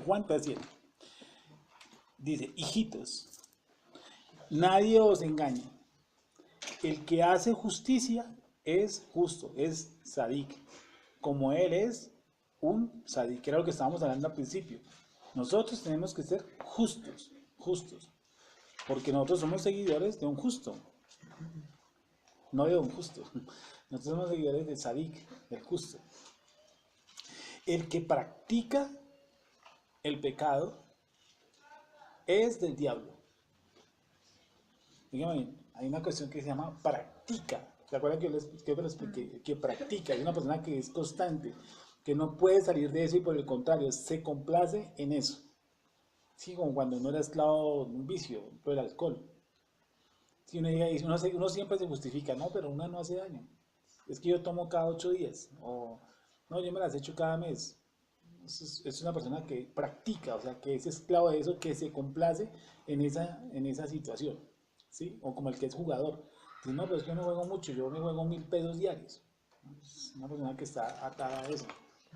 Juan 3:7. Dice, hijitos, nadie os engañe. El que hace justicia es justo, es sadik, como él es un sadik, que era lo que estábamos hablando al principio. Nosotros tenemos que ser justos, justos, porque nosotros somos seguidores de un justo, no de un justo. Nosotros somos seguidores de sadik, del justo. El que practica el pecado es del diablo. Dígame, hay una cuestión que se llama practica. ¿Se acuerdan que yo lo expliqué? Que practica, es una persona que es constante, que no puede salir de eso y por el contrario, se complace en eso. Sí, como cuando uno era esclavo de un vicio, por el alcohol. Si uno, uno siempre se justifica, no, pero uno no hace daño. Es que yo tomo cada 8 días, o no, yo me las echo cada mes. Es una persona que practica, o sea, que es esclavo de eso, que se complace en esa situación, ¿sí? O como el que es jugador. Dice, no, pero es que yo no juego mucho, yo me juego 1.000 pesos diarios. Es una persona que está atada a eso,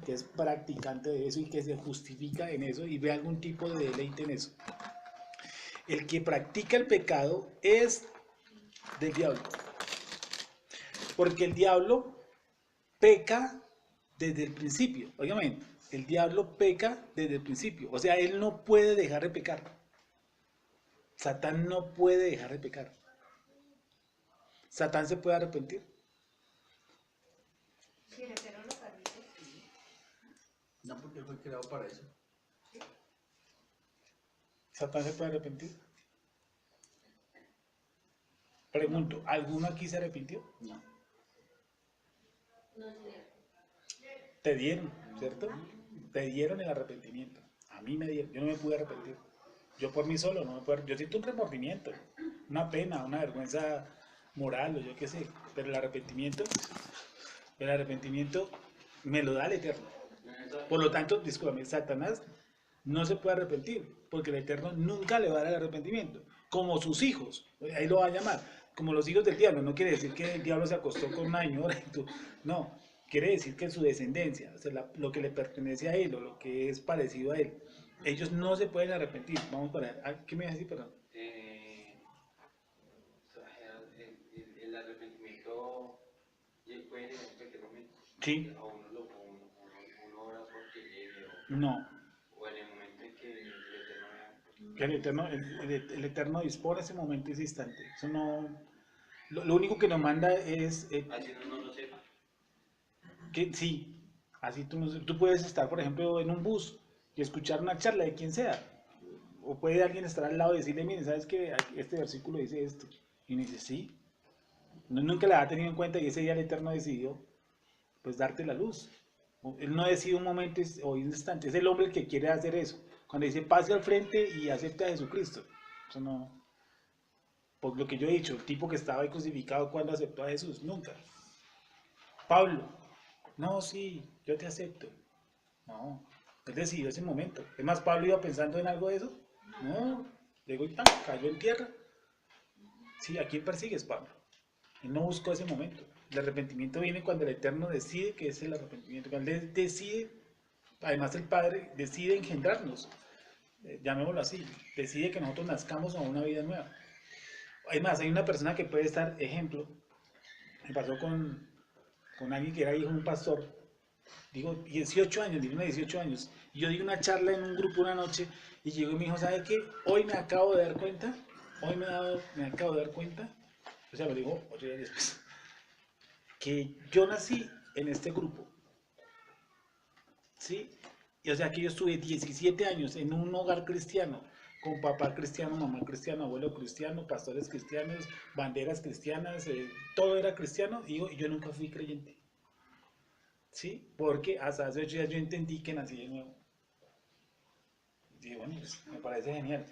que es practicante de eso y que se justifica en eso y ve algún tipo de deleite en eso. El que practica el pecado es del diablo, porque el diablo peca desde el principio. Óigame, el diablo peca desde el principio. O sea, él no puede dejar de pecar. Satán no puede dejar de pecar. Satán se puede arrepentir. Si el Eterno lo permite. No, porque fue creado para eso. Satán se puede arrepentir. Pregunto, ¿alguno aquí se arrepintió? No. No, señor. Te dieron, ¿cierto? Te dieron el arrepentimiento. A mí me dieron, yo no me pude arrepentir. Yo por mí solo no me puedo. Yo siento un remordimiento, una pena, una vergüenza moral o yo qué sé. Pero el arrepentimiento me lo da el Eterno. Por lo tanto, discúlpame, Satanás no se puede arrepentir, porque el Eterno nunca le va a dar el arrepentimiento. Como sus hijos, ahí lo va a llamar, como los hijos del diablo. No quiere decir que el diablo se acostó con una señora y tú, no. Quiere decir que su descendencia, o sea, lo que le pertenece a él o lo que es parecido a él, ellos no se pueden arrepentir. Vamos para allá. ¿Qué me vas a decir, perdón? El arrepentimiento puede llegar en cualquier momento. Sí. O uno ora porque llegue, No. o en el momento en que el Eterno vea. Que el Eterno dispone ese momento, ese instante. Eso no. Lo único que nos manda es Así uno no lo sepa. que sí. Así tú puedes estar, por ejemplo, en un bus y escuchar una charla de quien sea. O puede alguien estar al lado y decirle, mire, ¿sabes qué? Este versículo dice esto. Y uno dice, sí. Nunca la ha tenido en cuenta y ese día el Eterno decidió, pues, darte la luz. Él no decide un momento o un instante. Es el hombre el que quiere hacer eso. Cuando dice, pase al frente y acepte a Jesucristo. Eso no. Por lo que yo he dicho, el tipo que estaba ahí crucificado cuando aceptó a Jesús, nunca. Pablo, no, sí, yo te acepto. No, él decidió ese momento. Es más, Pablo iba pensando en algo de eso. No, llegó y ¡pam! Cayó en tierra. Sí, ¿a quién persigues, Pablo? Él no buscó ese momento. El arrepentimiento viene cuando el Eterno decide que es el arrepentimiento. Cuando Él decide, además el Padre decide engendrarnos, llamémoslo así, decide que nosotros nazcamos a una vida nueva. Además, hay una persona que puede estar, ejemplo, me pasó con alguien que era hijo de un pastor, digo 18 años, digo 18 años, y yo di una charla en un grupo una noche y llegó y me dijo, ¿sabe qué? Hoy me acabo de dar cuenta, me acabo de dar cuenta, o sea, me dijo 8 días después, que yo nací en este grupo, ¿sí? Y o sea que yo estuve 17 años en un hogar cristiano, con papá cristiano, mamá cristiana, abuelo cristiano, pastores cristianos, banderas cristianas, todo era cristiano, y yo nunca fui creyente. ¿Sí? Porque hasta hace 8 días yo entendí que nací de nuevo. Y dije, bueno, pues, me parece genial.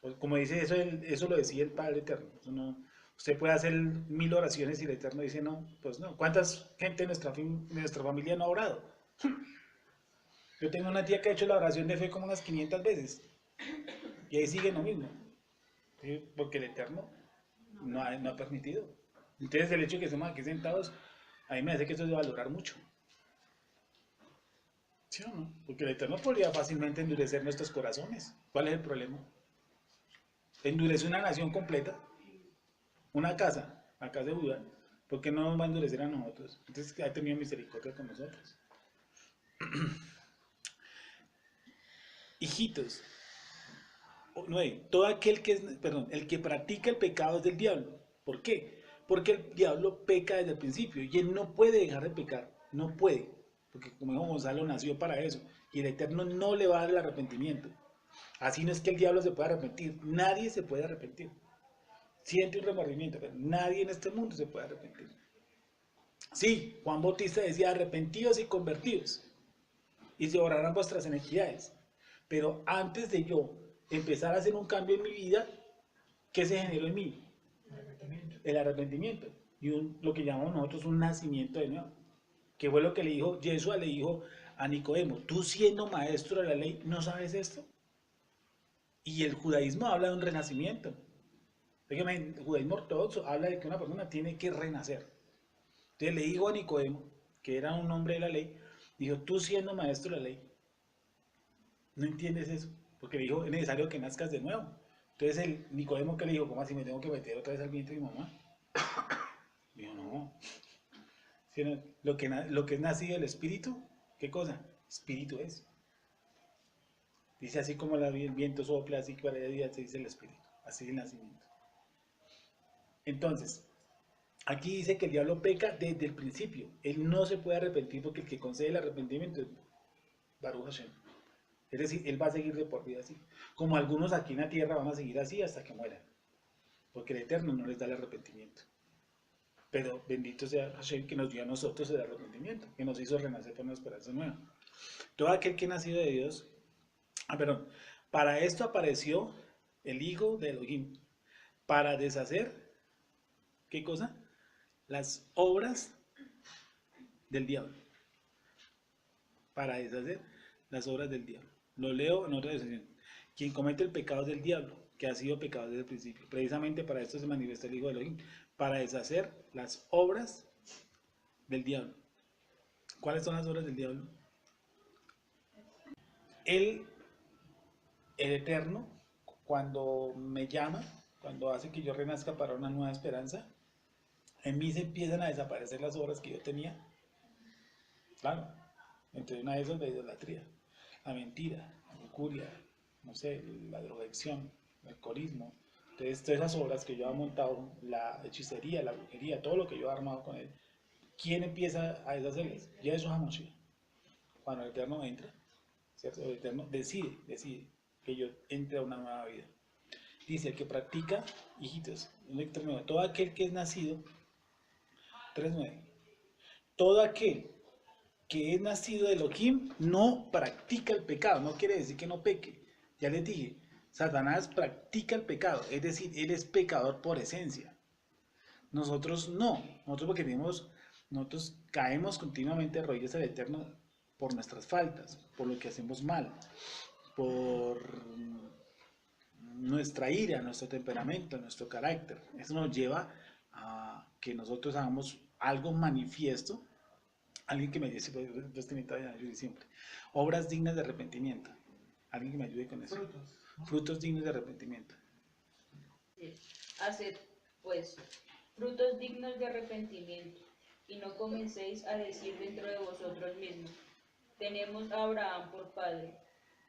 Pues, como dice, eso lo decía el Padre Eterno. Eso no, usted puede hacer 1.000 oraciones y el Eterno dice no, pues no. ¿Cuántas gente de nuestra familia no ha orado? Yo tengo una tía que ha hecho la oración de fe como unas 500 veces. Y ahí sigue lo mismo. ¿Sí? Porque el Eterno no ha permitido. Entonces el hecho de que estemos aquí sentados, a mí me hace que esto es de valorar mucho. ¿Sí o no? Porque el Eterno podría fácilmente endurecer nuestros corazones. ¿Cuál es el problema? Endurece una nación completa, una casa, la casa de Judá. ¿Por qué no nos va a endurecer a nosotros? Entonces ha tenido misericordia con nosotros. Hijitos, no, todo aquel que es, perdón, el que practica el pecado es del diablo. ¿Por qué? Porque el diablo peca desde el principio y él no puede dejar de pecar, no puede, porque como dijo Gonzalo, nació para eso y el Eterno no le va a dar el arrepentimiento. Así no es que el diablo se pueda arrepentir, nadie se puede arrepentir. Siente un remordimiento, pero nadie en este mundo se puede arrepentir. Sí, Juan Bautista decía arrepentidos y convertidos y se borrarán vuestras iniquidades. Pero antes de yo empezar a hacer un cambio en mi vida, ¿qué se generó en mí? El arrepentimiento. Y lo que llamamos nosotros un nacimiento de nuevo. Que fue lo que le dijo, Yeshua le dijo a Nicodemo, tú siendo maestro de la ley, ¿no sabes esto? Y el judaísmo habla de un renacimiento. El judaísmo ortodoxo habla de que una persona tiene que renacer. Entonces le dijo a Nicodemo, que era un hombre de la ley, dijo, tú siendo maestro de la ley, ¿no entiendes eso? Porque le dijo, es necesario que nazcas de nuevo. Entonces el Nicodemo que le dijo, ¿cómo así me tengo que meter otra vez al vientre de mi mamá? Dijo, no. Lo que es nacido del espíritu, ¿qué cosa? Espíritu es. Dice así como el viento sopla, así que para día se dice el espíritu. Así el nacimiento. Entonces, aquí dice que el diablo peca desde el principio. Él no se puede arrepentir porque el que concede el arrepentimiento es Baruch Hashem. Es decir, él va a seguir de por vida así. Como algunos aquí en la tierra van a seguir así hasta que mueran. Porque el Eterno no les da el arrepentimiento. Pero bendito sea Hashem que nos dio a nosotros el arrepentimiento, que nos hizo renacer por una esperanza nueva. Todo aquel que ha nacido de Dios, para esto apareció el Hijo de Elohim, para deshacer, ¿qué cosa? Las obras del diablo. Para deshacer las obras del diablo. Lo leo en otra versión. Quien comete el pecado es del diablo, que ha sido pecado desde el principio. Precisamente para esto se manifiesta el Hijo de Elohim, para deshacer las obras del diablo. ¿Cuáles son las obras del diablo? El Eterno, cuando me llama, cuando hace que yo renazca para una nueva esperanza, en mí se empiezan a desaparecer las obras que yo tenía. Claro, entre una de esas la idolatría, la mentira, la lujuria, no sé, la drogadicción, el alcoholismo. Entonces, todas esas obras que yo he montado, la hechicería, la brujería, todo lo que yo he armado con él, ¿quién empieza a deshacerlas? Yeshua HaMashiach. Cuando el Eterno entra, ¿cierto? El Eterno decide que yo entre a una nueva vida. Dice, el que practica, hijitos, todo aquel que es nacido, 3:9, todo aquel que es nacido de Elohim no practica el pecado, no quiere decir que no peque. Ya les dije, Satanás practica el pecado, es decir, él es pecador por esencia. Nosotros no, nosotros caemos continuamente de rodillas al Eterno por nuestras faltas, por lo que hacemos mal, por nuestra ira, nuestro temperamento, nuestro carácter. Eso nos lleva a que nosotros hagamos algo manifiesto. Alguien que me dice, pues siempre, obras dignas de arrepentimiento. Alguien que me ayude con eso. Frutos dignos de arrepentimiento. Haced, pues, frutos dignos de arrepentimiento, y no comencéis a decir dentro de vosotros mismos, tenemos a Abraham por padre,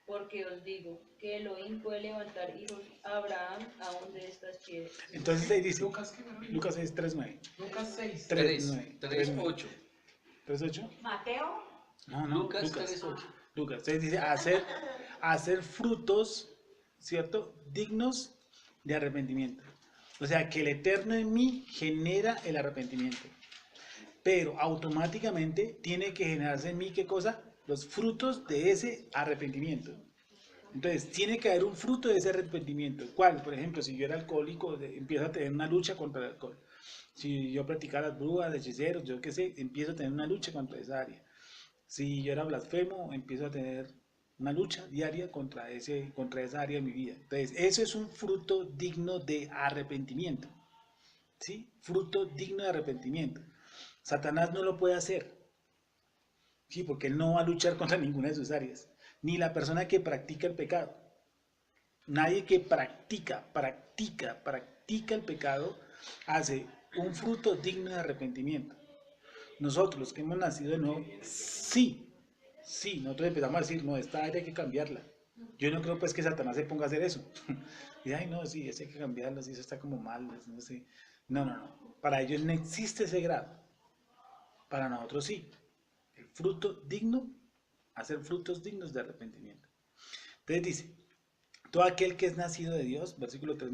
porque os digo que Elohim puede levantar hijos a Abraham aún de estas piedras. Entonces ahí dice, Lucas, ¿qué? Lucas 6, 3:9. Lucas 6. 3:8. 3:8. Mateo. No, Lucas 3:8. Lucas. Entonces dice, hacer frutos, ¿cierto? Dignos de arrepentimiento. O sea, que el Eterno en mí genera el arrepentimiento. Pero automáticamente tiene que generarse en mí, ¿qué cosa? Los frutos de ese arrepentimiento. Entonces, tiene que haber un fruto de ese arrepentimiento. ¿Cuál? Por ejemplo, si yo era alcohólico, empiezo a tener una lucha contra el alcohol. Si yo practicaba las brujas, hechiceros, yo qué sé, empiezo a tener una lucha contra esa área. Si yo era blasfemo, empiezo a tener una lucha diaria contra esa área de mi vida. Entonces, eso es un fruto digno de arrepentimiento. ¿Sí? Fruto digno de arrepentimiento. Satanás no lo puede hacer. Sí, porque él no va a luchar contra ninguna de sus áreas. Ni la persona que practica el pecado. Nadie que practica el pecado hace un fruto digno de arrepentimiento. Nosotros, los que hemos nacido de nuevo, sí, nosotros empezamos a decir, no, esta área hay que cambiarla. Yo no creo pues que Satanás se ponga a hacer eso. Y ay, no, sí, ese hay que cambiarlo, sí, eso está como mal, no sé. No. Para ellos no existe ese grado. Para nosotros sí. El fruto digno, hacer frutos dignos de arrepentimiento. Entonces dice, todo aquel que es nacido de Dios, versículo 3,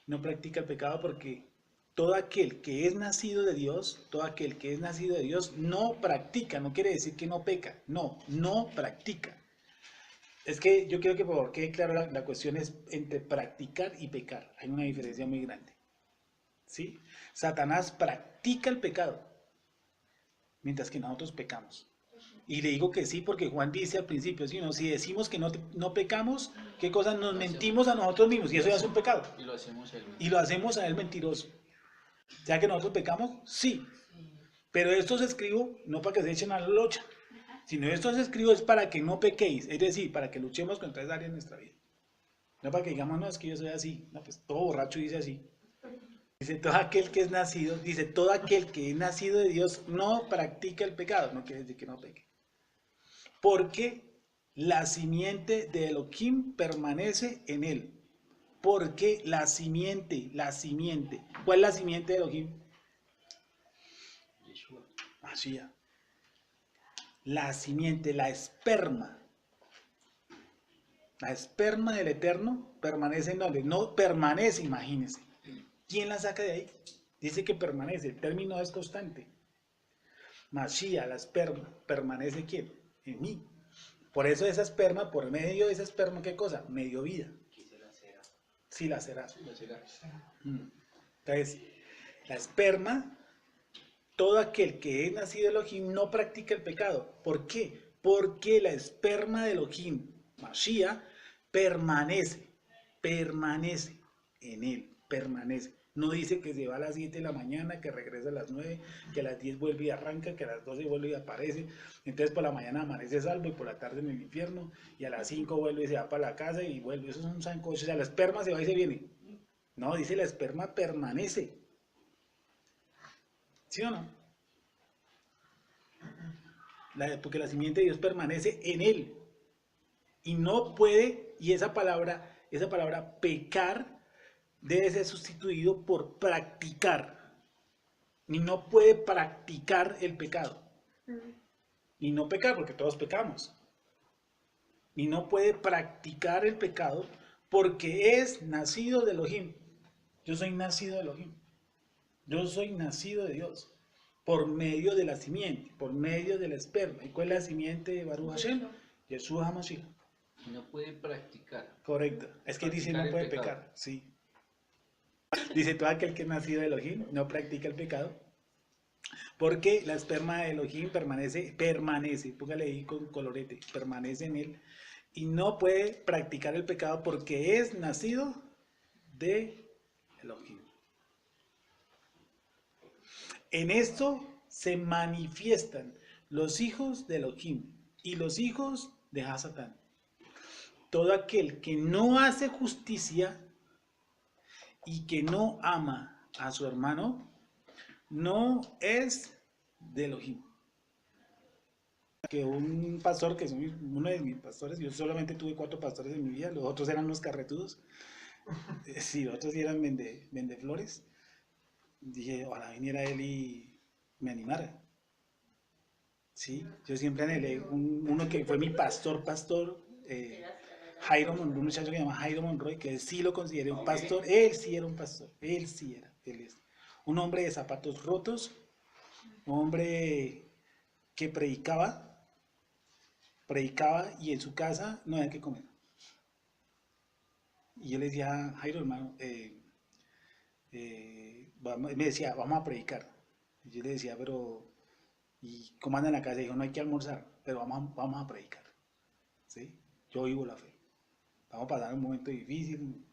no practica el pecado porque todo aquel que es nacido de Dios, todo aquel que es nacido de Dios no practica, no quiere decir que no peca, no practica. Es que yo quiero que por favor quede claro la cuestión es entre practicar y pecar. Hay una diferencia muy grande. ¿Sí? Satanás practica el pecado, mientras que nosotros pecamos. Y le digo que sí porque Juan dice al principio, ¿sí? ¿No? Si decimos que no pecamos, ¿qué cosa? Nos mentimos a nosotros mismos y eso ya es un pecado. Y lo hacemos él. Y lo hacemos a él mentiroso. ¿Ya que nosotros pecamos? Sí. Pero esto se escribo no para que se echen a la locha, sino esto se escribo es para que no pequéis, es decir, para que luchemos contra esa área de nuestra vida. No para que digamos, no, es que yo soy así. No, pues todo borracho dice así. Dice, todo aquel que es nacido, dice, todo aquel que es nacido de Dios no practica el pecado. No quiere decir que no peque. Porque la simiente de Elohim permanece en él. Porque la simiente. ¿Cuál es la simiente de Elohim? Yeshua. Mashiach. La simiente, la esperma. La esperma del Eterno permanece en donde no permanece, imagínense. ¿Quién la saca de ahí? Dice que permanece, el término es constante. Mashiach, la esperma, ¿permanece quién? En mí. Por eso esa esperma, por medio de esa esperma, ¿qué cosa? Me dio vida. Sí, la será. Entonces, la esperma, todo aquel que es nacido de Elohim no practica el pecado. ¿Por qué? Porque la esperma de Elohim, Mashiach, permanece en él, permanece. No dice que se va a las 7 de la mañana, que regresa a las 9, que a las 10 vuelve y arranca, que a las 12 vuelve y aparece. Entonces por la mañana amanece salvo y por la tarde en el infierno. Y a las 5 vuelve y se va para la casa y vuelve. Eso es un sancocho. O sea, la esperma se va y se viene. No, dice la esperma permanece. ¿Sí o no? Porque la simiente de Dios permanece en él. Y no puede, y esa palabra pecar, debe ser sustituido por practicar. Y no puede practicar el pecado. Y no pecar, porque todos pecamos. Y no puede practicar el pecado porque es nacido de Elohim. Yo soy nacido de Elohim. Yo soy nacido de Dios. Por medio de la simiente, por medio del esperma. ¿Y cuál es la simiente de Baruch Hashem? Yeshua HaMashiach. Y no puede practicar. Correcto. Es que dice Practicar no el puede pecado. pecar. Sí. Dice todo aquel que es nacido de Elohim no practica el pecado. Porque la esperma de Elohim permanece, póngale ahí con colorete, permanece en él. Y no puede practicar el pecado porque es nacido de Elohim. En esto se manifiestan los hijos de Elohim y los hijos de Hasatán. Todo aquel que no hace justicia y que no ama a su hermano, no es de Elohim. Que un pastor, que es uno de mis pastores, yo solamente tuve 4 pastores en mi vida, los otros eran los carretudos, sí, los otros sí eran vendeflores. Dije, ojalá viniera él y me animara. Sí, yo siempre anhelé uno que fue mi pastor, Jairo Monroy, un muchacho que se llama Jairo Monroy, que sí lo consideré un pastor, él sí era un pastor, él es. Un hombre de zapatos rotos, un hombre que predicaba y en su casa no había que comer. Y yo le decía, Jairo hermano, me decía, vamos a predicar. Y yo le decía, pero, ¿y cómo anda en la casa? Y dijo, no hay que almorzar, pero vamos a predicar. ¿Sí? Yo vivo la fe. Vamos a pasar un momento difícil.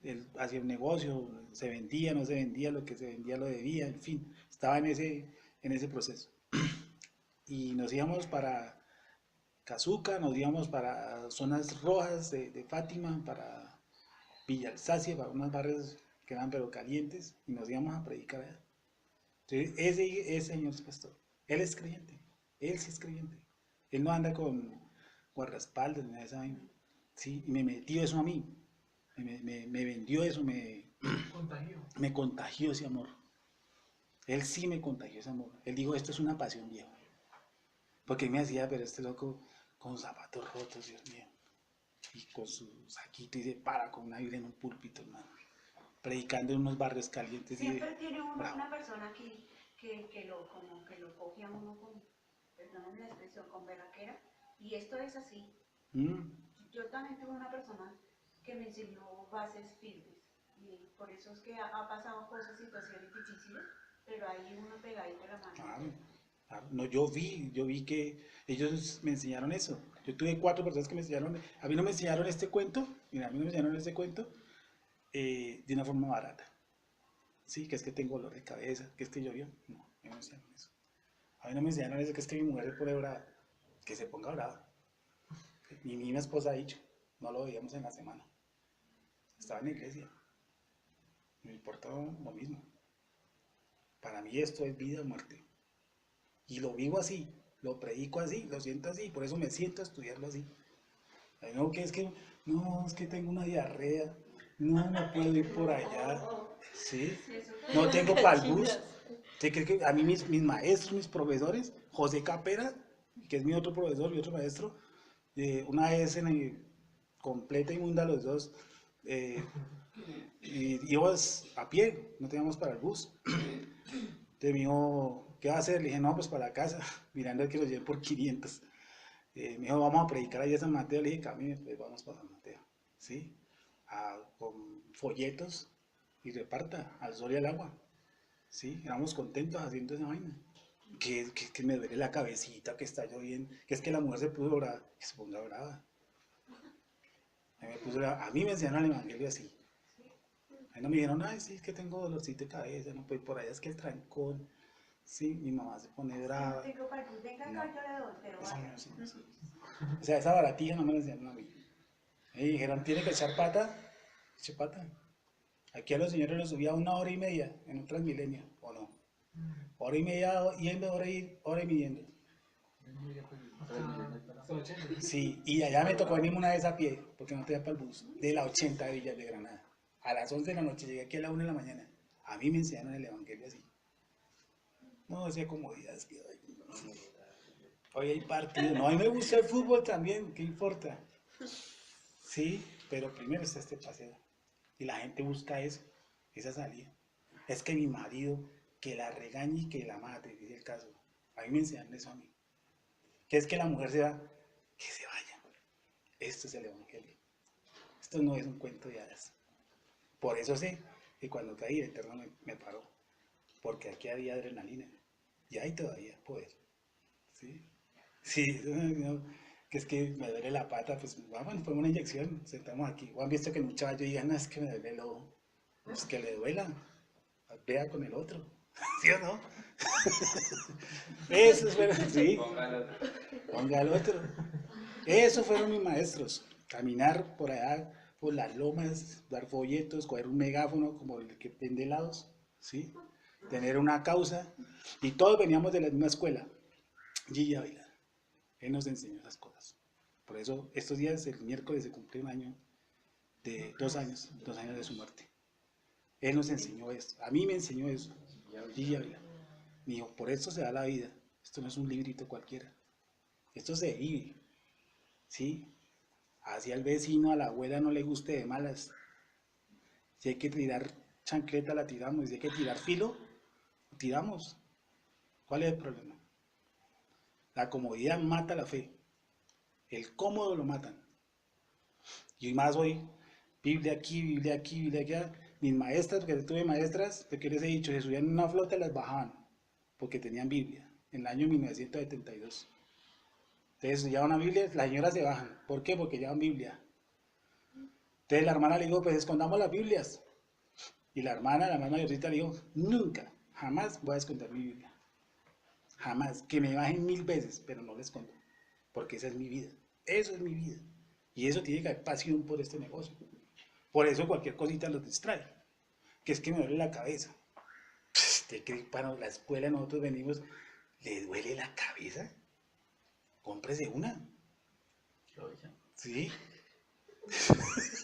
Él hacía un negocio, se vendía, no se vendía, lo que se vendía lo debía, en fin, estaba en ese proceso. y nos íbamos para Cazuca, nos íbamos para zonas rojas de Fátima, para Villa Alsacia, para unos barrios que eran pero calientes, y nos íbamos a predicar allá. Entonces, ese señor es pastor. Él es creyente. Él sí es creyente. Él no anda con guardaespaldas ni nada de esa vaina. ¿Sí? Y me metió eso a mí. Me vendió eso, me contagió ese amor. Él sí me contagió ese amor. Él dijo, esto es una pasión vieja. Porque él me decía, pero este loco con zapatos rotos, Dios mío. Y con su saquito y se para con una Biblia en un púlpito, hermano. Predicando en unos barrios calientes. Siempre tiene una persona como que lo coge a uno con, perdónenme la expresión, con berraquera. Y esto es así. Yo también tuve una persona que me enseñó bases firmes. Y por eso es que ha pasado cosas, situaciones difíciles, pero ahí uno pegadito a la mano. Claro, claro. No, yo vi que ellos me enseñaron eso. Yo tuve 4 personas que me enseñaron. A mí no me enseñaron este cuento. Mira, a mí no me enseñaron este cuento de una forma barata. Sí, que es que tengo dolor de cabeza, que es que llovió. No, a mí no me enseñaron eso. A mí no me enseñaron eso, que es que mi mujer se pone brava. Que se ponga brava. Mi misma esposa ha dicho, no lo veíamos en la semana. Estaba en la iglesia. Me importó lo mismo. Para mí esto es vida o muerte. Y lo vivo así, lo predico así, lo siento así, por eso me siento a estudiarlo así. No, que es que, no, es que tengo una diarrea, no puedo ir por allá, ¿sí? No tengo para el bus. ¿Usted cree que a mí mis maestros, mis profesores, José Capera, que es mi otro profesor, mi otro maestro, una vez en el completa inmunda los dos, y íbamos a pie, no teníamos para el bus. Entonces me dijo, ¿qué va a hacer? Le dije, no, pues para la casa, mirando que lo llevé por 500. Me dijo, vamos a predicar allá a San Mateo. Le dije, camine, pues vamos para San Mateo, ¿sí? Con folletos y reparta al sol y al agua, ¿sí? Éramos contentos haciendo esa vaina. Que me duele la cabecita, que está lloviendo, que es que la mujer se puso brava, que se ponga brava. A mí me enseñaron el evangelio así. A mí no me dijeron, ay, sí, es que tengo dolorcito de cabeza, no puedo ir por allá, es que el trancón, sí, mi mamá se pone brava. Venga acá, yo le doy, pero vaya. O sea, esa baratija no me la enseñaron a mí. Me dijeron, tiene que echar pata, eche pata. Aquí a los señores los subía 1 hora y media en un Transmilenio, ¿o no? 1 hora y media yendo, hora y viniendo. Sí, y allá me tocó venirme una vez a pie, porque no tenía para el bus, de la 80 de Villas de Granada. A las 11 de la noche, llegué aquí a la 1 de la mañana. A mí me enseñaron el evangelio así. No, hacía comodidad, es que hoy hay partido. No, a mí me gusta el fútbol también, ¿qué importa? Sí, pero primero está este paseo. Y la gente busca eso, esa salida. Es que mi marido, que la regañe y que la mate, dice el caso. A mí me enseñaron eso a mí. Que es que la mujer se va, que se vaya. Esto es el evangelio. Esto no es un cuento de hadas. Por eso sé que cuando caí el Eterno me paró. Porque aquí había adrenalina. Y hay todavía poder. ¿Sí? Sí, no, que es que me duele la pata, pues vamos, ponemos una inyección, sentamos aquí. O han visto que el muchacho diga, no, es que me duele el ojo. Pues que le duela. Vea con el otro. ¿Sí o no? Eso fueron, sí. Ponga el otro. Esos fueron mis maestros. Caminar por allá, por las lomas, dar folletos, coger un megáfono como el que vende helados, ¿sí? Tener una causa. Y todos veníamos de la misma escuela. Gigi Ávila. Él nos enseñó esas cosas. Por eso, estos días, el miércoles, se cumple un año, de 2 años de su muerte. Él nos enseñó esto. A mí me enseñó eso. Gigi Ávila. Me dijo, por esto se da la vida. Esto no es un librito cualquiera. Esto se vive. ¿Sí? Así al vecino, a la abuela no le guste de malas. Si hay que tirar chancleta, la tiramos. Si hay que tirar filo, tiramos. ¿Cuál es el problema? La comodidad mata la fe. El cómodo lo matan. Y más hoy, Biblia aquí, Biblia aquí, Biblia allá. Mis maestras, porque yo tuve maestras, que les he dicho, se subían en una flota y las bajaban, porque tenían Biblia, en el año 1972. Entonces, llevan una Biblia, las señoras se bajan. ¿Por qué? Porque llevan Biblia. Entonces la hermana le dijo, pues escondamos las Biblias. Y la más mayorcita, le dijo, nunca, jamás voy a esconder mi Biblia. jamás, que me bajen 1000 veces, pero no les conto, porque esa es mi vida, eso es mi vida, y eso tiene que haber pasión por este negocio, por eso cualquier cosita los distrae, que es que me duele la cabeza. ¿Usted cree que para la escuela nosotros venimos, le duele la cabeza? Cómprese una, Cabeza. ¿sí?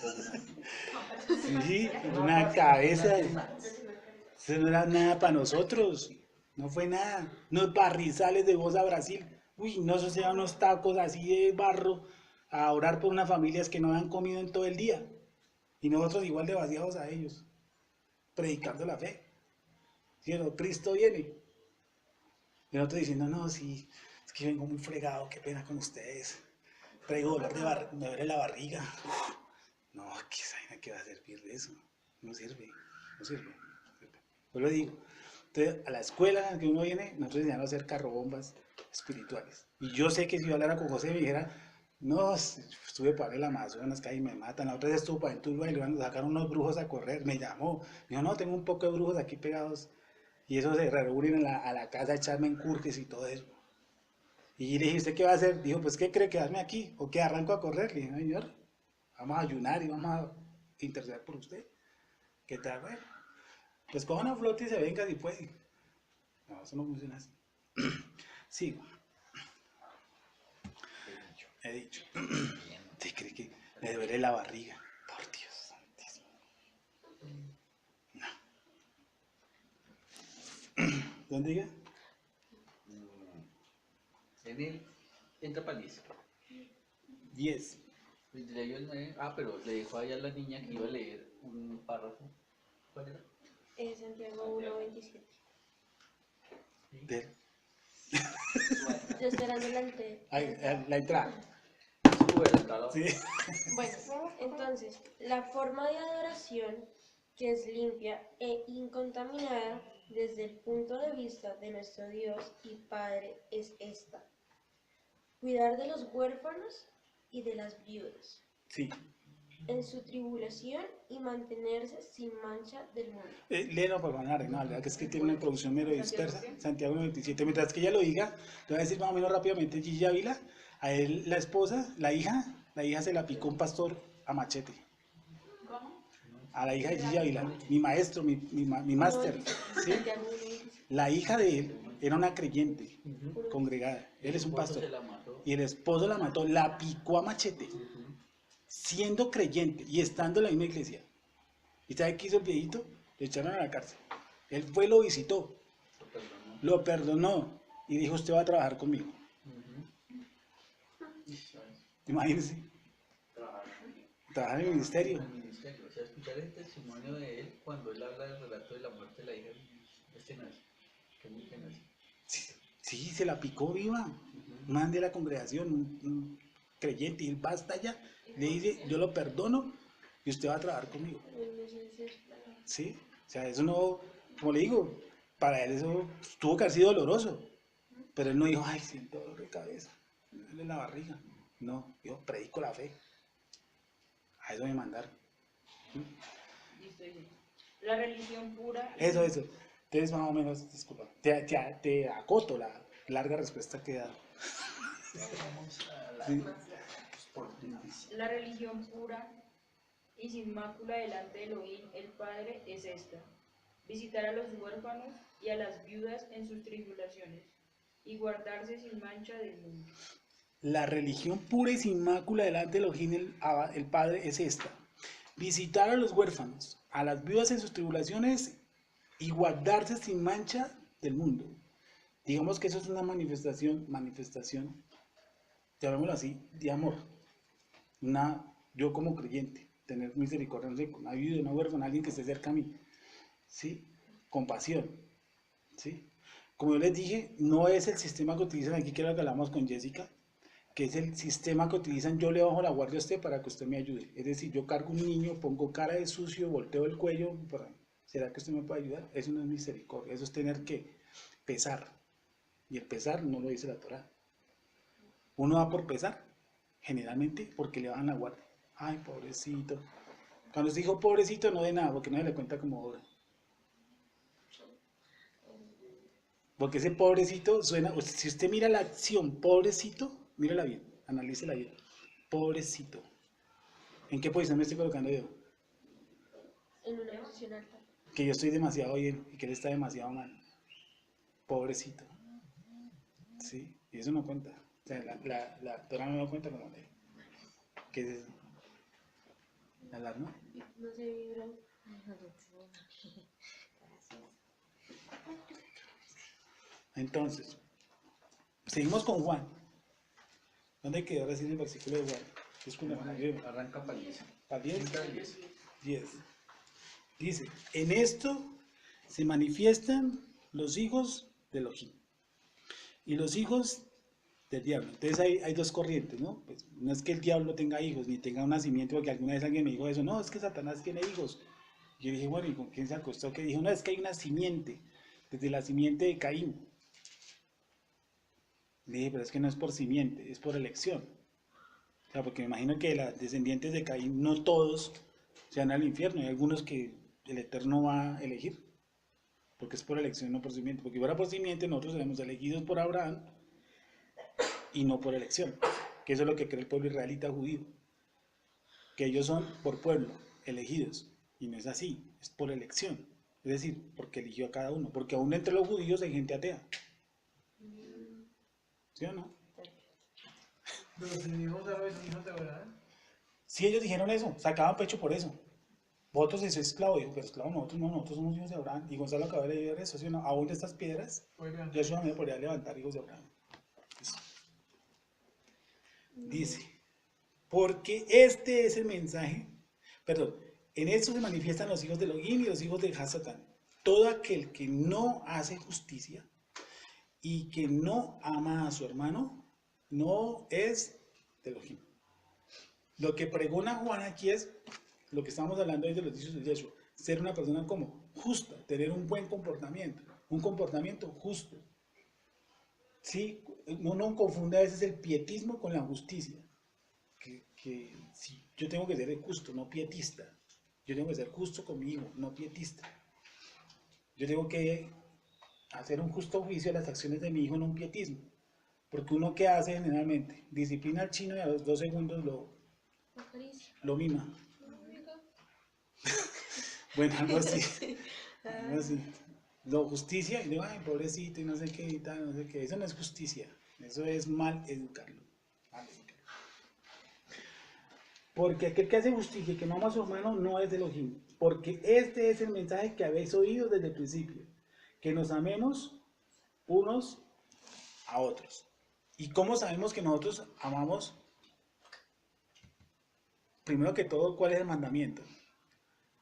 O una. Sí, una cabeza. Eso no era nada para nosotros. No fue nada. Unos barrizales de voz a Brasil. Uy, no, eso sean unos tacos así de barro a orar por unas familias que no han comido en todo el día. Y nosotros igual de vaciados a ellos, predicando la fe. ¿Sí o no? Cristo viene. Y nosotros diciendo, no, sí, es que vengo muy fregado, qué pena con ustedes. Traigo dolor me duele la barriga. Uf, no, ¿qué va a servir de eso? No sirve, no sirve. Pues lo digo. Entonces, a la escuela en la que uno viene, nosotros enseñamos a hacer carrobombas espirituales. Y yo sé que si yo hablara con José me dijera, no, estuve para el Amazonas, que ahí me matan. La otra vez estuvo para en Tuluá y le van a sacar unos brujos a correr. Me llamó. Me dijo, no, tengo un poco de brujos aquí pegados. Y eso se reúnen a la casa a echarme en curques y todo eso. Y le dije, ¿usted qué va a hacer? Dijo, pues, ¿qué cree? ¿Quedarme aquí? ¿O qué arranco a correr? Le dije, no, señor, vamos a ayunar y vamos a interceder por usted. ¿Qué tal? Bueno, pues coja una flota y se venga si puede. No, eso no funciona así. Sigo. He dicho. ¿Usted cree que me duele la barriga? Por Dios santísimo. No. ¿Dónde diga? En él entra para 10. 10. Pues leyó el 9. Ah, pero le dejó allá a la niña que iba a leer un párrafo. ¿Cuál era? Santiago 1:27. Del- Yo esperando la entrada. Sube la entrada. Sí. Bueno, entonces, la forma de adoración que es limpia e incontaminada desde el punto de vista de nuestro Dios y Padre es esta: cuidar de los huérfanos y de las viudas Sí. en su tribulación y mantenerse sin mancha del mundo. Léelo por favor, no, la verdad que es que tiene una introducción medio dispersa. Santiago 1:27. Mientras que ella lo diga, te voy a decir más o menos rápidamente Gigi Ávila. A él, la esposa, la hija se la picó un pastor a machete. ¿Cómo? A la hija de Gigi Ávila, mi maestro, mi máster. ¿Sí? Santiago 1:27. La hija de él era una creyente congregada. Él es un esposo pastor. se la mató. Y el esposo la mató, la picó a machete, siendo creyente y estando en la misma iglesia. ¿Y sabe qué hizo el viejito? Le echaron a la cárcel. Él fue, lo visitó, Lo perdonó. lo perdonó y dijo, usted va a trabajar conmigo. Imagínense, trabajar en el ministerio. En el ministerio. O sea, escuchar el testimonio de él cuando él habla del relato de la muerte de la hija. Este no es. Que muy que no es. Sí, se la picó viva. Un man de la congregación, un creyente, y él va hasta allá, le dice, yo lo perdono y usted va a trabajar conmigo. ¿Sí? O sea, eso no, como le digo, para él eso tuvo que haber sido doloroso. Pero él no dijo, ay, siento dolor de cabeza, me duele la barriga. No, yo predico la fe. A eso me mandaron. Listo, dice. La religión pura. Eso. Entonces, más o menos, disculpa, te acoto la larga respuesta que he dado. Vamos a la Sí. La religión pura y sin mácula delante de Elohim, el Padre, es esta: visitar a los huérfanos y a las viudas en sus tribulaciones, y guardarse sin mancha del mundo. La religión pura y sin mácula delante de Elohim, el Padre, es esta: visitar a los huérfanos, a las viudas en sus tribulaciones y guardarse sin mancha del mundo. Digamos que eso es una manifestación, llamémoslo así, de amor. Yo como creyente, tener misericordia, no sé, con una viuda, una huérfana, alguien que esté cerca a mí, ¿sí? Compasión, ¿sí? Como yo les dije, no es el sistema que utilizan aquí, que es lo que hablamos con Jessica, que es el sistema que utilizan, yo le bajo la guardia a usted para que usted me ayude. Es decir, yo cargo un niño, pongo cara de sucio, volteo el cuello, ¿será que usted me puede ayudar? Eso no es misericordia, eso es tener que pesar. Y el pesar no lo dice la Torá. Uno va por pesar, generalmente porque le bajan la guardia. Ay, pobrecito. Cuando se dijo pobrecito no de nada, porque no se le cuenta como obra. Porque ese pobrecito suena, si usted mira la acción pobrecito, mírala bien, analícela bien. Pobrecito. ¿En qué posición me estoy colocando yo? En una posición alta. Que yo estoy demasiado bien y que él está demasiado mal. Pobrecito. ¿Sí? Y eso no cuenta. O sea, la actora no lo cuenta como ley. ¿Qué es eso? ¿La alarma? No sé, vibró. Entonces, seguimos con Juan. ¿Dónde quedó recién el versículo de Juan? Es con la Arranca para 10. ¿Para 10? Entra 10. 10. Dice, en esto se manifiestan los hijos de Elohim y los hijos del diablo. Entonces hay dos corrientes, ¿no? Pues no es que el diablo tenga hijos ni tenga un nacimiento, porque alguna vez alguien me dijo eso, no, es que Satanás tiene hijos. Y yo dije, bueno, ¿y con quién se acostó? Que dijo, no, es que hay una simiente, desde la simiente de Caín. Le dije, pero es que no es por simiente, es por elección. O sea, porque me imagino que los descendientes de Caín, no todos se van al infierno, hay algunos que el Eterno va a elegir, porque es por elección, no por simiente. Porque si fuera por simiente, nosotros seremos elegidos por Abraham y no por elección, que eso es lo que cree el pueblo israelita judío, que ellos son por pueblo, elegidos, y no es así, es por elección, es decir, porque eligió a cada uno, porque aún entre los judíos hay gente atea, ¿sí o no? Pero si hijos de Abraham son hijos de Abraham. Si ellos dijeron eso, sacaban pecho por eso. Vosotros sois esclavo, dijo, pero esclavo nosotros no, nosotros somos hijos de Abraham. Y Gonzalo acaba de leer eso, ¿sí o no? Aún de estas piedras, Oigan, Yeshua me podría levantar hijos de Abraham. Dice, porque este es el mensaje, perdón, en esto se manifiestan los hijos de Elohim y los hijos de Hasatán. Todo aquel que no hace justicia y que no ama a su hermano, no es de Elohim. Lo que pregona Juan aquí es lo que estamos hablando ahí de los dichos de Yeshua, ser una persona como justa, tener un buen comportamiento, un comportamiento justo. Sí, uno confunde a veces el pietismo con la justicia, que sí, yo tengo que ser justo, no pietista, yo tengo que ser justo conmigo, no pietista. Yo tengo que hacer un justo juicio de las acciones de mi hijo, no un pietismo, porque uno que hace generalmente, disciplina al chino y a los 2 segundos lo mima. Bueno, algo así. Algo así. No, justicia, y digo, ay, pobrecito, y no sé qué, y tal, no sé qué. Eso no es justicia. Eso es mal educarlo. Mal educarlo. Porque aquel que hace justicia y que no ama a su hermano no es de Elohim. Porque este es el mensaje que habéis oído desde el principio. Que nos amemos unos a otros. ¿Y cómo sabemos que nosotros amamos? Primero que todo, ¿cuál es el mandamiento?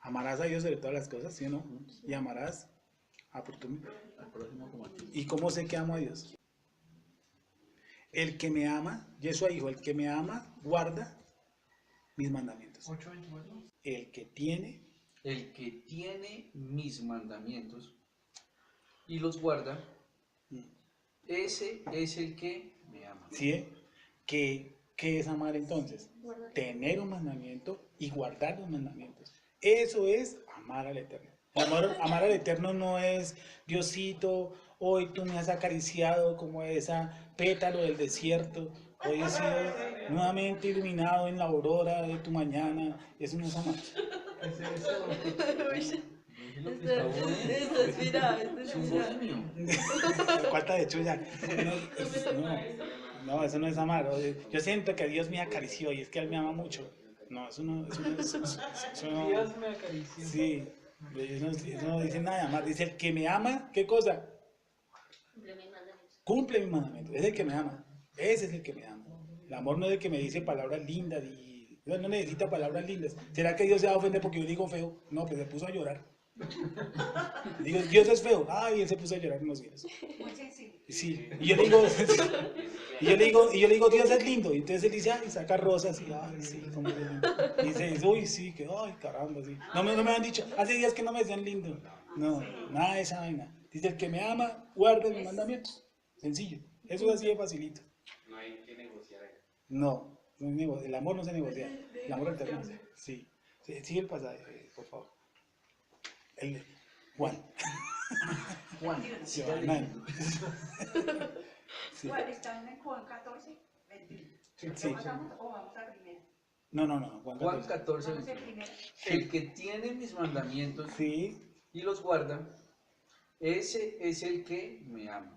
Amarás a Dios sobre todas las cosas, ¿sí o no? Y amarás al prójimo como a ti. ¿Y cómo sé que amo a Dios? El que me ama, Yeshua dijo, el que me ama, guarda mis mandamientos. 8:24. El que tiene, mis mandamientos y los guarda, ese es el que me ama. ¿sí? ¿Qué es amar entonces? Tener un mandamiento y guardar los mandamientos. Eso es amar al Eterno. Amar al Eterno no es, Diosito, hoy tú me has acariciado como esa pétalo del desierto, hoy he sido nuevamente iluminado en la aurora de tu mañana. Eso no es amar. ¿Qué es eso? Esto es Cuarta de chulla. No, eso no es amar. Yo siento que Dios me acarició y es que Él me ama mucho. No, eso no. Dios me acarició. Sí, eso no dice nada de amar. Dice el que me ama, ¿qué cosa? Cumple mis mandamientos. Es el que me ama. Ese es el que me ama. El amor no es el que me dice palabras lindas y Dios no necesita palabras lindas. ¿Será que Dios se va a ofender porque yo digo feo? No, pues se puso a llorar. Digo, Dios es feo. Ay, él se puso a llorar unos días. Muy sensible. Sí, y yo le digo, Dios es lindo. Y entonces él dice, ay, saca rosas. Y ay, sí, como que lindo. Y dice, uy, sí, que, ay, caramba, sí. No me han dicho, hace días que no me decían lindo. No, nada de esa vaina. Dice, el que me ama, guarda mis mandamientos. Sencillo. Eso es así de facilito. No hay que negociar ahí. No, el amor no se negocia. El amor eterno. Sí. Sigue el pasaje, por favor. Juan. Juan, Se siga van leyendo. Sí. Bueno, están en Juan 14, 21. Sí, ¿Lo sí. pasamos o vamos a primero? No, Juan Juan 14. 14, Vamos a 21. primero. El que tiene mis mandamientos Sí, y los guarda, ese es el que me ama.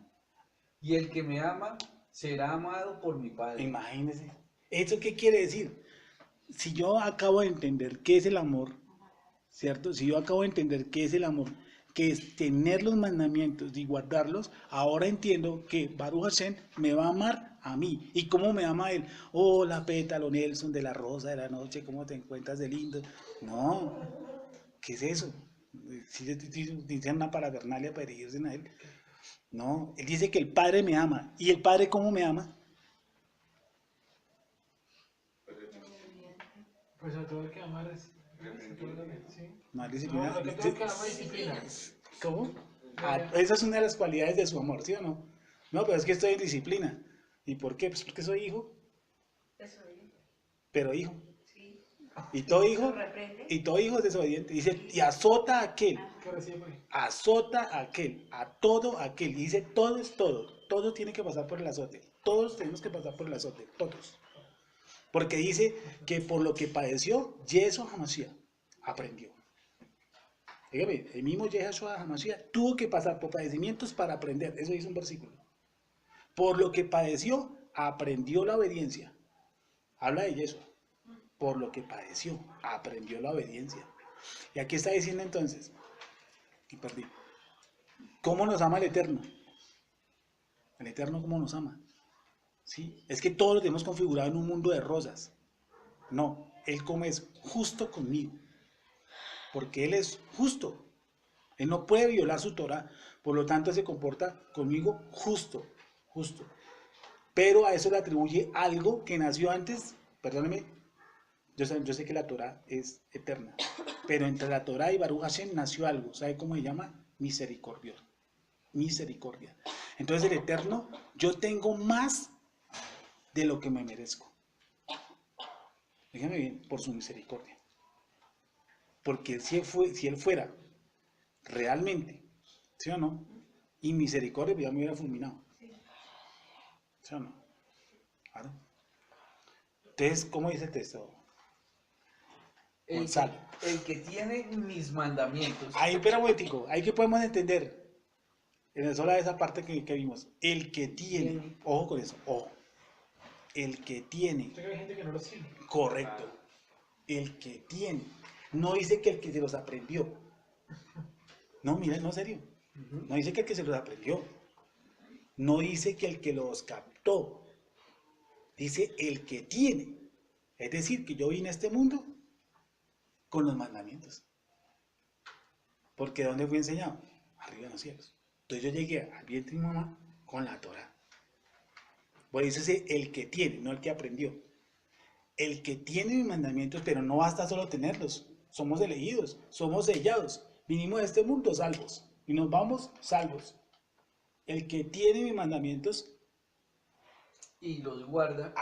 Y el que me ama será amado por mi Padre. imagínese. ¿Eso qué quiere decir? Si yo acabo de entender qué es el amor, ¿cierto? Si yo acabo de entender qué es el amor, que es tener los mandamientos y guardarlos, ahora entiendo que Baruch Hashem me va a amar a mí. ¿Y cómo me ama él? Hola, pétalo Nelson de la rosa de la noche, ¿cómo te encuentras de lindo? No, ¿qué es eso? Si dicen una parafernalia para dirigirse a él. No, él dice que el Padre me ama. ¿Y el Padre cómo me ama? Pues a todo el que ama sí. No hay disciplina. No, a todo el que ama disciplina. ¿Cómo? Esa es una de las cualidades de su amor, ¿sí o no? No, pero es que estoy en disciplina. ¿Y por qué? Pues porque soy hijo, Eso es. pero hijo. Sí. Y todo ¿Lo hijo, reprende? y todo hijo es desobediente. Dice, y azota a aquel, ¿Qué recibe por ahí? azota a aquel, a todo aquel. Y dice, todo es todo. Todo tiene que pasar por el azote. Todos tenemos que pasar por el azote, todos. Porque dice que por lo que padeció, Yeshua HaMashiach aprendió. Dígame, el mismo Yeshua HaMashiach tuvo que pasar por padecimientos para aprender. Eso dice un versículo. Por lo que padeció, aprendió la obediencia. Habla de Yeshua. Por lo que padeció, aprendió la obediencia. Y aquí está diciendo entonces, y perdí, ¿cómo nos ama el Eterno? El Eterno, ¿cómo nos ama? ¿Sí? Es que todos lo tenemos configurado en un mundo de rosas. No, Él como es justo conmigo. Porque Él es justo. Él no puede violar su Torah. Por lo tanto, se comporta conmigo justo. Justo. Pero a eso le atribuye algo que nació antes. Perdóneme. Yo sé que la Torah es eterna. Pero entre la Torah y Baruch Hashem nació algo. ¿Sabe cómo se llama? Misericordia. Misericordia. Entonces el Eterno, yo tengo más de lo que me merezco. Déjame bien, por su misericordia. Porque si él fuera realmente, ¿sí o no? Y misericordia, pues ya me hubiera fulminado. ¿Sí o no? Claro. Entonces, ¿cómo dice el texto? Gonzalo. El que tiene mis mandamientos. Ahí, espera un momentico, ahí que podemos entender. En sola esa parte que vimos. El que tiene, ojo con eso, ojo. El que tiene. Yo creo que hay gente que no lo sigue. Correcto. El que tiene. No dice que el que se los aprendió. No, mira, no, serio. No dice que el que se los aprendió. No dice que el que los captó. Dice el que tiene. Es decir, que yo vine a este mundo con los mandamientos. Porque ¿dónde fui enseñado? Arriba en los cielos. Entonces yo llegué al vientre de mi mamá con la Torah. Por eso es el que tiene, no el que aprendió. El que tiene mis mandamientos, pero no basta solo tenerlos. Somos elegidos, somos sellados. Vinimos a este mundo salvos y nos vamos salvos. El que tiene mis mandamientos, Y los guarda.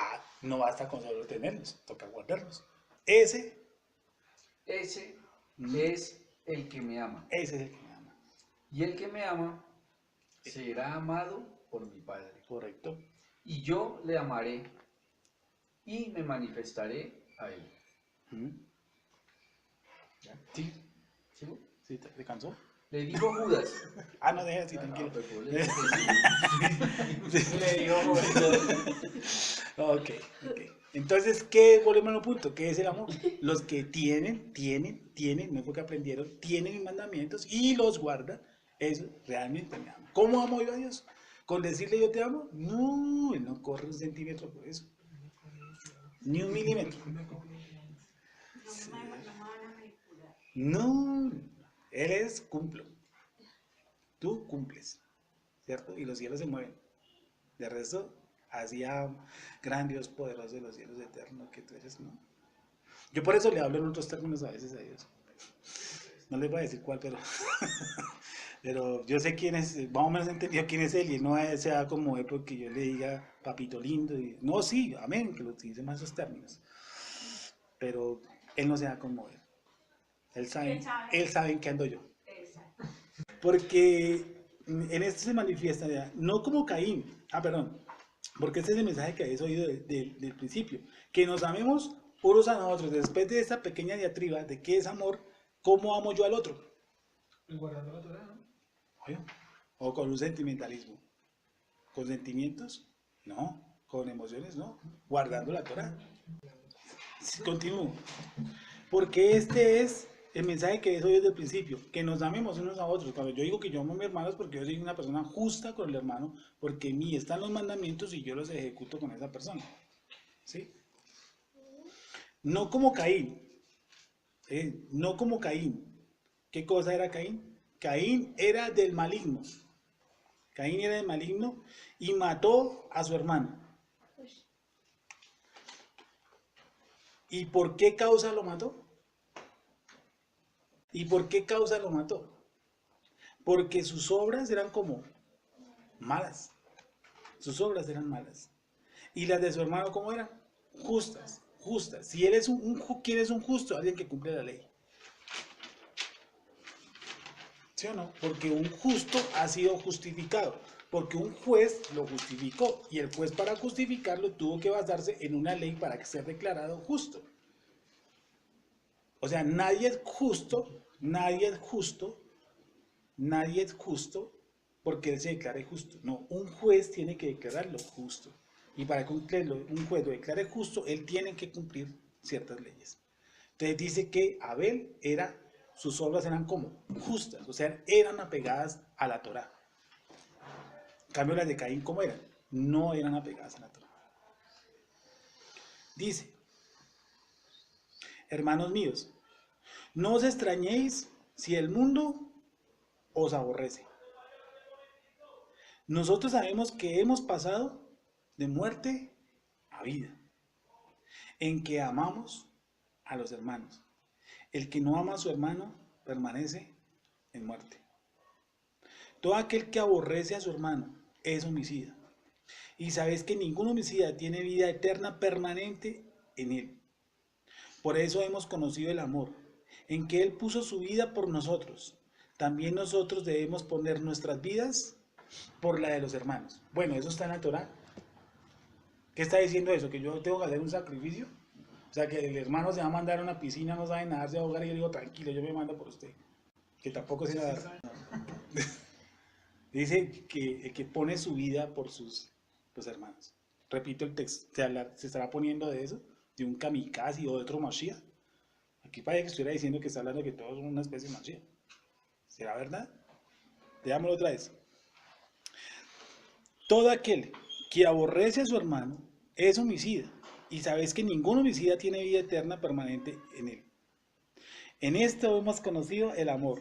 no basta con solo tenerlos, toca guardarlos. Ese Ese es el que me ama. es el que me ama. Y el que me ama será amado por mi Padre. Correcto. Y yo le amaré y me manifestaré a él. ¿Ya? ¿Sí? ¿Sigo? ¿Sí? ¿Te cansó? Le dijo Judas. No, deja así, tranquilo. pues, yo le dije que sí. Le digo, Ok. Entonces, ¿qué? Volvemos al punto. ¿Qué es el amor? Los que tienen, no es porque aprendieron, tienen mis mandamientos y los guardan, eso realmente me ama. ¿Cómo amo yo a Dios? ¿Con decirle yo te amo? No, Él no corre un centímetro por eso. Ni un milímetro. No me van a manipular. No, Él es cumplo. Tú cumples, ¿cierto? Y los cielos se mueven. De resto, hacía gran Dios poderoso de los cielos eternos que tú eres, ¿no? Yo por eso le hablo en otros términos a veces a Dios. No les voy a decir cuál, pero yo sé quién es, más o menos he entendido quién es Él, y no se va a conmover porque yo le diga papito lindo. No, sí, amén, que lo utilicen más esos términos. Pero Él no se va a conmover. Él sabe en qué ando yo. Exacto. Porque en esto se manifiesta ya, no como Caín, porque este es el mensaje que habéis oído del principio, que nos amemos unos a nosotros. Después de esta pequeña diatriba de qué es amor, ¿cómo amo yo al otro? Y guardando la Torah, ¿no? Oye, o con un sentimentalismo. ¿Con sentimientos? No. ¿Con emociones? No. Guardando la Torah. Continúo. Porque este es el mensaje que es hoy desde el principio, que nos amemos unos a otros. Cuando yo digo que yo amo a mi hermano es porque yo soy una persona justa con el hermano, porque en mí están los mandamientos y yo los ejecuto con esa persona. ¿Sí? No como Caín. No como Caín. ¿Qué cosa era Caín? Caín era del maligno. Caín era del maligno y mató a su hermano. ¿Y por qué causa lo mató? ¿Y por qué causa lo mató? Porque sus obras eran como malas. Sus obras eran malas. ¿Y las de su hermano cómo eran? Justas, justas. Si él es ¿quién es un justo? Alguien que cumple la ley. ¿Sí o no? Porque un justo ha sido justificado. Porque un juez lo justificó. Y el juez para justificarlo tuvo que basarse en una ley para que sea declarado justo. O sea, nadie es justo porque él se declare justo. No, un juez tiene que declararlo justo. Y para que un juez lo declare justo, él tiene que cumplir ciertas leyes. Entonces dice que Abel sus obras eran como justas, o sea, eran apegadas a la Torá. En cambio, las de Caín, ¿cómo eran? No eran apegadas a la Torá. Dice, hermanos míos, no os extrañéis si el mundo os aborrece. Nosotros sabemos que hemos pasado de muerte a vida, en que amamos a los hermanos. El que no ama a su hermano permanece en muerte. Todo aquel que aborrece a su hermano es homicida. Y sabéis que ningún homicida tiene vida eterna permanente en él. Por eso hemos conocido el amor, en que Él puso su vida por nosotros. También nosotros debemos poner nuestras vidas por la de los hermanos. Bueno, eso está en la Torá. ¿Qué está diciendo eso? ¿Que yo tengo que hacer un sacrificio? O sea, que el hermano se va a mandar a una piscina, no sabe nadar, se va a ahogar y yo digo, tranquilo, yo me mando por usted. Que tampoco sé nadar. Dice que pone su vida por sus hermanos. Repito el texto, se estará poniendo de eso, de un kamikaze o de otro Mashiach. Aquí parece que estuviera diciendo que está hablando de que todos son una especie de Mashiach. ¿Será verdad? Leámoslo otra vez. Todo aquel que aborrece a su hermano es homicida. Y sabéis que ningún homicida tiene vida eterna permanente en él. En esto hemos conocido el amor.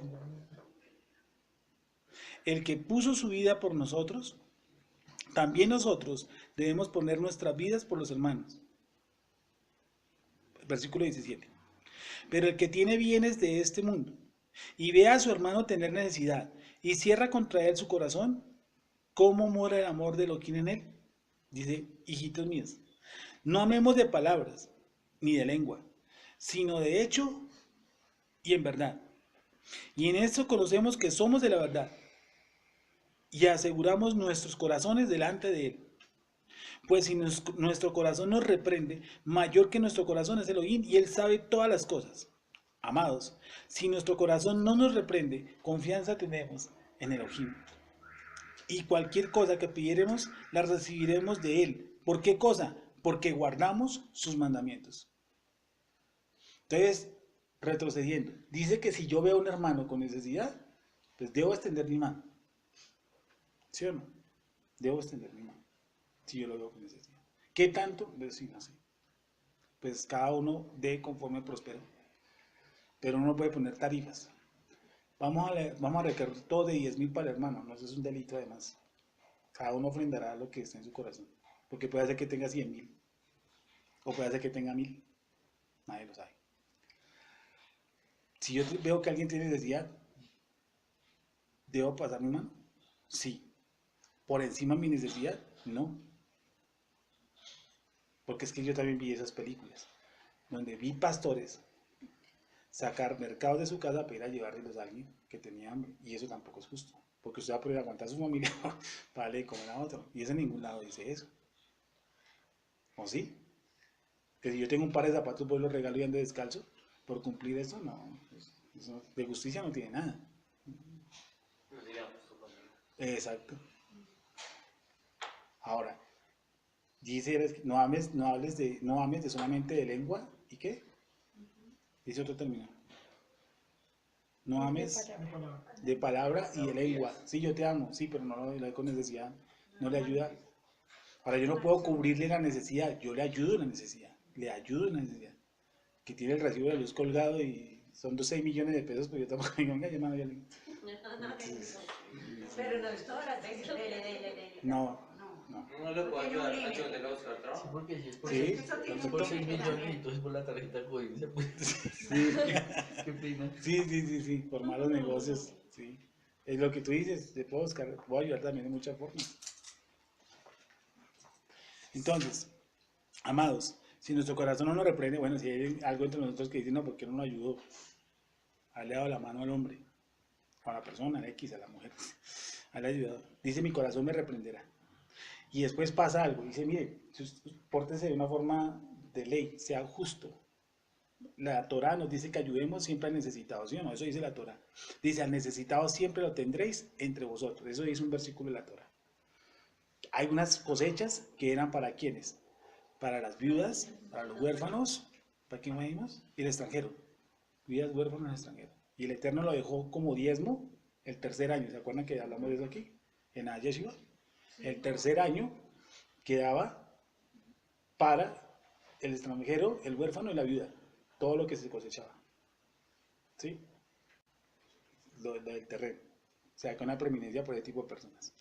El que puso su vida por nosotros, también nosotros debemos poner nuestras vidas por los hermanos. Versículo 17. Pero el que tiene bienes de este mundo y ve a su hermano tener necesidad y cierra contra él su corazón, ¿cómo mora el amor de Elohim en él? Dice, hijitos míos, no amemos de palabras ni de lengua, sino de hecho y en verdad. Y en esto conocemos que somos de la verdad y aseguramos nuestros corazones delante de él. Pues si nuestro corazón nos reprende, mayor que nuestro corazón es Elohim y él sabe todas las cosas. Amados, si nuestro corazón no nos reprende, confianza tenemos en Elohim. Y cualquier cosa que pidiéremos, la recibiremos de él. ¿Por qué cosa? Porque guardamos sus mandamientos. Entonces, retrocediendo, dice que si yo veo a un hermano con necesidad, pues debo extender mi mano. ¿Sí o no? Debo extender mi mano, si yo lo veo con necesidad. ¿Qué tanto? Pues sí, no sé. Pues cada uno dé conforme prospera. Pero uno puede poner tarifas. Vamos a requerir todo de 10.000 para el hermano, no, eso es un delito además. Cada uno ofrendará lo que esté en su corazón, porque puede ser que tenga 100.000, o puede ser que tenga 1.000, nadie lo sabe. Si yo veo que alguien tiene necesidad, ¿debo pasar mi mano? Sí. ¿Por encima de mi necesidad? No. Porque es que yo también vi esas películas, donde vi pastores sacar mercados de su casa para ir a llevárselos a alguien que tenía hambre. Y eso tampoco es justo, porque usted va a poder aguantar a su familia para darle de comer a otro. Y eso en ningún lado dice eso. ¿O sí? Que si yo tengo un par de zapatos, voy los regalo y ando descalzo por cumplir eso, no. Eso de justicia no tiene nada. No digamos su familia. Exacto. Ahora, dice, no ames de solamente de lengua, ¿y qué? Dice otro término. No ames de palabra y de lengua. Sí, yo te amo, sí, pero no lo doy con necesidad, no le ayuda. Ahora, yo no puedo cubrirle la necesidad, yo le ayudo en la necesidad, le ayudo en la necesidad. Que tiene el recibo de la luz colgado y son 6 millones de pesos, pero yo tampoco digo, venga, hermano, ya le... Pero no es todas, dele. No. No le puedo ayudar a donde lo busca el Sí, trabajo. porque si es por, Sí, si es por 6 millones, entonces por la tarjeta COVID se puede. Sí. Qué pena. Sí, por malos negocios, sí. Es lo que tú dices, te puedo buscar, puedo ayudar también de muchas formas. Entonces, amados, si nuestro corazón no nos reprende, bueno, si hay algo entre nosotros que dice, no, ¿por qué no nos ayudó? Haberle dado la mano al hombre, a la persona, al X, a la mujer, haberle ayudado. Dice, mi corazón me reprenderá. Y después pasa algo, dice, mire, pórtese de una forma de ley, sea justo. La Torá nos dice que ayudemos siempre al necesitado, ¿sí o no? Eso dice la Torá. Dice, al necesitado siempre lo tendréis entre vosotros. Eso dice un versículo de la Torá. Hay unas cosechas que eran para ¿quiénes? Para las viudas, para los huérfanos, ¿para quién dijimos? Y el extranjero. Viudas, huérfanos, extranjeros. Y el Eterno lo dejó como diezmo el tercer año. ¿Se acuerdan que hablamos de eso aquí? En Ayeshiva. El tercer año quedaba para el extranjero, el huérfano y la viuda. Todo lo que se cosechaba. ¿Sí? Lo del terreno. O sea, con una preeminencia por ese tipo de personas.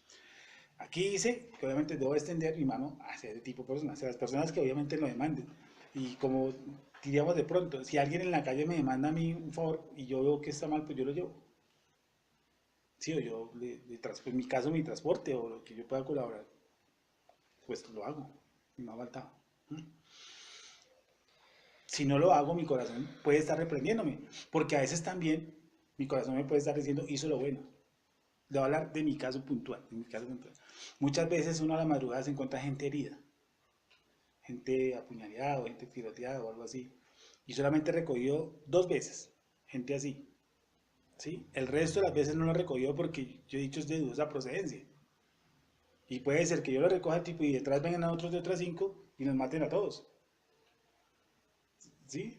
Aquí dice que obviamente debo extender mi mano hacia ese tipo de personas, hacia las personas que obviamente lo demanden. Y como diríamos de pronto, si alguien en la calle me demanda a mí un favor y yo veo que está mal, pues yo lo llevo. Sí, o yo, en mi caso, mi transporte o lo que yo pueda colaborar, pues lo hago. Y me ha faltado. Si no lo hago, mi corazón puede estar reprendiéndome, porque a veces también mi corazón me puede estar diciendo, hizo lo bueno. Le voy a hablar de mi caso puntual. Muchas veces uno a la madrugada se encuentra gente herida, gente apuñaleada o gente tiroteada o algo así, y solamente recogió 2 veces gente así. ¿Sí? El resto de las veces no lo recogió porque yo he dicho es de dudosa procedencia. Y puede ser que yo lo recoja al tipo y detrás vengan a otros de otras 5 y nos maten a todos. ¿Sí?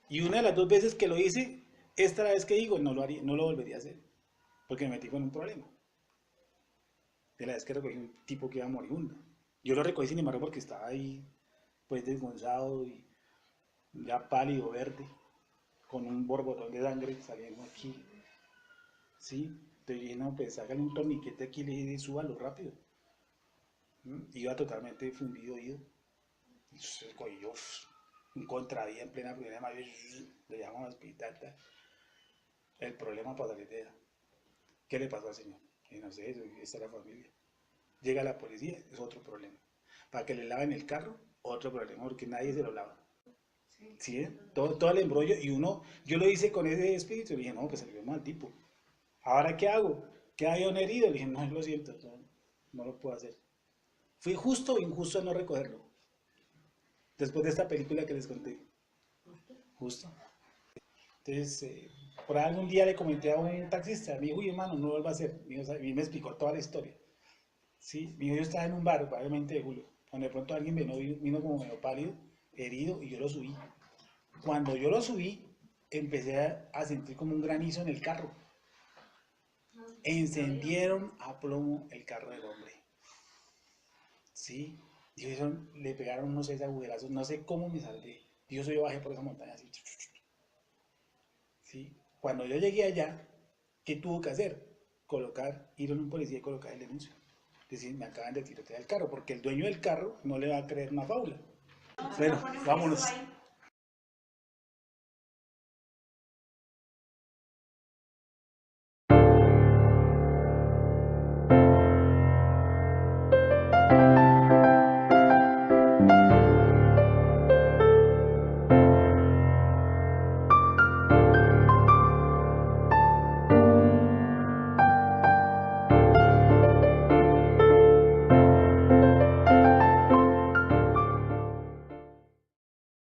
Y una de las 2 veces que lo hice, esta vez que digo, no lo volvería a hacer. Porque me metí con un problema. De la vez que recogí un tipo que iba moribundo. Yo lo recogí sin embargo porque estaba ahí, pues desgonzado y ya pálido, verde, con un borbotón de sangre saliendo aquí. ¿Sí? Entonces dije, no, pues hágale un torniquete aquí y le dije, súbalo rápido. Iba totalmente fundido, oído. Y se cogió un contravía en plena primera de mayo, le llaman al hospital. El problema para salir de ella. ¿Qué le pasó al señor? Y no sé, esta es la familia. Llega la policía, es otro problema. Para que le laven el carro, otro problema, porque nadie se lo lava. ¿Sí? Todo el embrollo, y yo lo hice con ese espíritu, y dije, no, pues se le vio mal tipo. ¿Ahora qué hago? ¿Queda yo un herido? Le dije, no, lo siento, no lo puedo hacer. ¿Fui justo o injusto a no recogerlo? Después de esta película que les conté. Justo. Entonces, por ahí algún día le comenté a un taxista, me dijo, uy, hermano, no lo vuelva a hacer. Y me explicó toda la historia. ¿Sí? Me dijo, yo estaba en un bar, probablemente de Julio, donde de pronto alguien vino como medio pálido, herido, y yo lo subí. Cuando yo lo subí, empecé a sentir como un granizo en el carro. Encendieron a plomo el carro del hombre. ¿Sí? Y eso, le pegaron unos 6 agujerazos, no sé cómo me salvé. Y yo bajé por esa montaña así. ¿Sí? Cuando yo llegué allá, ¿qué tuvo que hacer? Ir a un policía y colocar el denuncio. Es decir, me acaban de tirotear el carro, porque el dueño del carro no le va a creer una fábula. Bueno, vámonos.